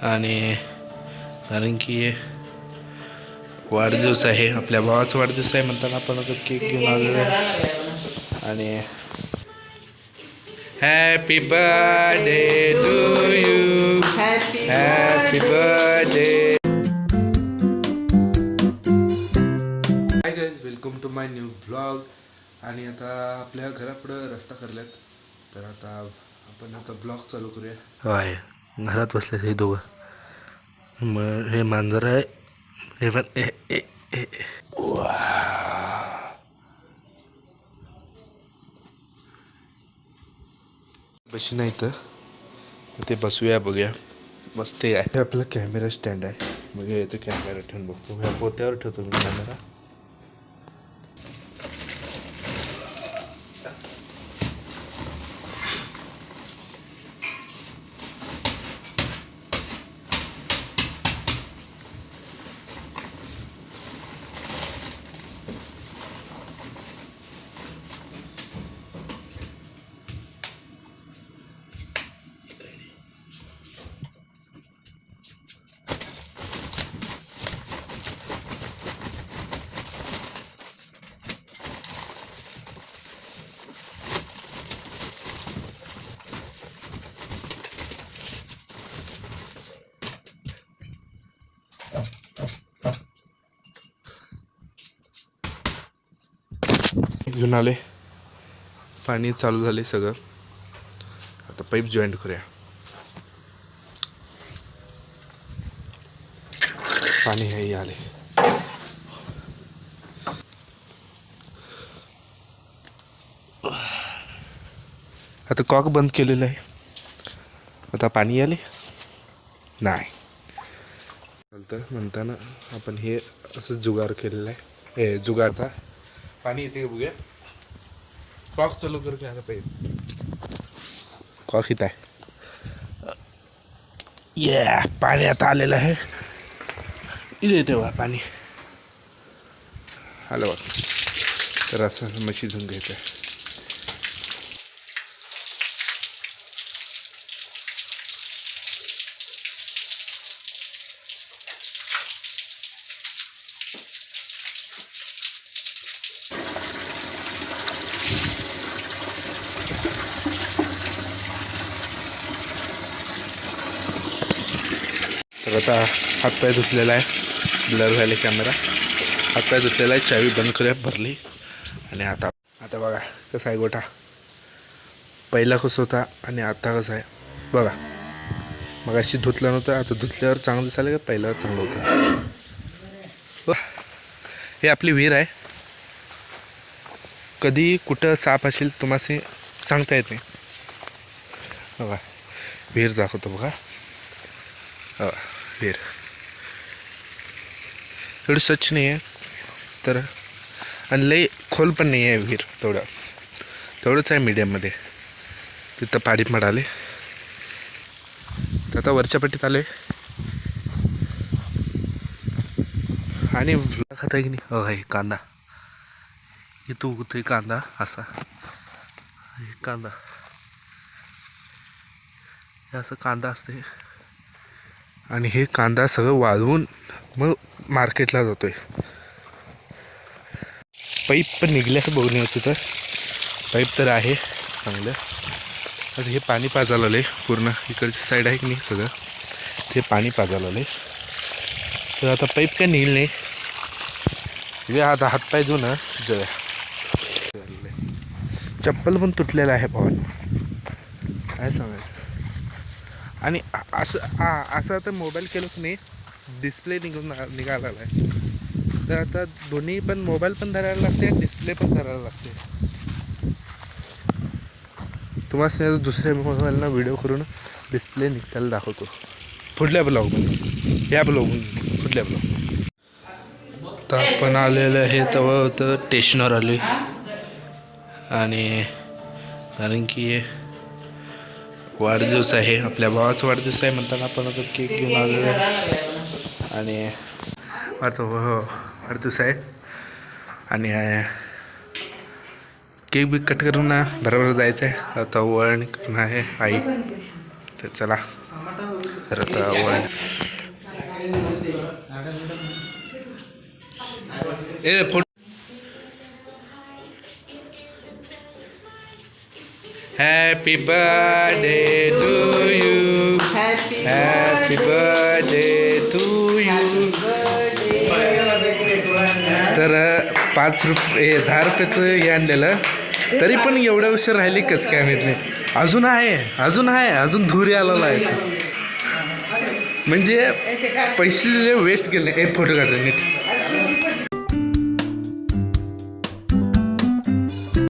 आणि कारण की वाढदिवस आहे, आपल्या भावाचा वाढदिवस आहे म्हणताना आपण आता केक घेऊन आलेलो आहे. आणि happy birthday to you, happy birthday. Hi guys, welcome to my new vlog. आणि आता आपल्या घरापुढं रस्ता करल्यात, तर आता आपण ब्लॉग चालू करूया. आहे घरात बसले हे दोघं. मग हे मांजर आहे, हे पण बशी नाही तर ते बसूया, बघूया. मस्त आहे. आपला कॅमेरा स्टँड आहे, बघूया इथे कॅमेरा ठेवून बघतो. ह्या पोत्यावर ठेवतो मी कॅमेरा. घेऊन आले, पाणी चालू झाले सगळं. आता पाईप जॉईंट करूया. पाणी हे आले. आता कॉक बंद केलेलं आहे. आता पाणी आले नाही चालतं म्हणताना आपण हे असं जुगार केलेलं आहे. हे जुगार आता पाणी येते का बघूया. कॉक चालू करू घ्या. आता पाईप कॉक इथं आहे. पाणी आता आलेलं आहे. इथे तेव्हा पाणी आलं बघ. तर असं मशी धुवून घ्यायचं आहे. तर आता हातपाय धुतलेला आहे, ब्लर व्हायला कॅमेरा. हातपाय धुतलेला आहे, चावी बंद करूया, भरली. आणि आता बघा कसा आहे गोठा. पहिला कसं होता आणि आता कसं आहे बघा. मग अशी धुतलं नव्हतं, आता धुतल्यावर चांगलं दिसायला का पहिल्यावर चांगलं होतं. हे आपली विहीर आहे. कधी कुठं साप असेल तुम्हाला सांगता येत नाही. बघा विहीर दाखवतो बघा. विहीर एवढी स्वच्छ नाही आहे तर, आणि लई खोल पण नाही आहे विहीर. तेवढंच आहे मीडियममध्ये. तिथं पाणी मिळाले. तर आता वरच्या पट्टीत आलो आहे. आणि खाता की नाही. हे कांदा इथं उगतोय कांदा असा. हे कांदा हे असं कांदा असते. आणि हे कांदा सगळं वाळवून मग मार्केटला जातोय. पाईप पण निघल्याचं बघून यायचं. तर पाईप तर आहे चांगलं. आता हे पाणी पाजायला आलं आहे पूर्ण. इकडची साईड आहे की नाही सगळं ते पाणी पाजायला आलं आहे. तर आता पाईप काय निघेल नाही. हे आता हातपाय धुवून जळ्या. चप्पल पण तुटलेलं आहे भावान, काय सांगायचं. आणि असं आता मोबाईल केलं की नाही डिस्प्ले निघाला आहे. तर आता दोन्ही पण मोबाईल पण धरायला लागते, डिस्प्ले पण धरायला लागते. तुम्हाला दुसऱ्या मोबाईलला व्हिडिओ करून डिस्प्ले निघताना दाखवतो पुढल्या ब्लॉगमध्ये. या ब्लॉगमध्ये पुढल्या ब्लॉग. तर आपण आलेलं हे तेव्हा होतं स्टेशनवर आले. आणि कारण की वाढदिवस आहे, आपल्या भावाचा वाढदिवस आहे म्हणताना आपण आता केक घेऊन आलेलो आहे. आणि आता वाढदिवस आहे. आणि केक बी कट करून बरोबर जायचं आहे. आता वळण आहे आई. तर चला तर आता world happy birthday to you, happy birthday to you. तर 5 रुपये 10 रुपयाचं हे आणलेलं, तरी पण एवढ्या उशीर राहिली कसं काय माहीत नाही. अजून आहे अजून धुरी आलेला आहे. म्हणजे पैसे वेस्ट गेले. एक फोटो काढले नीट.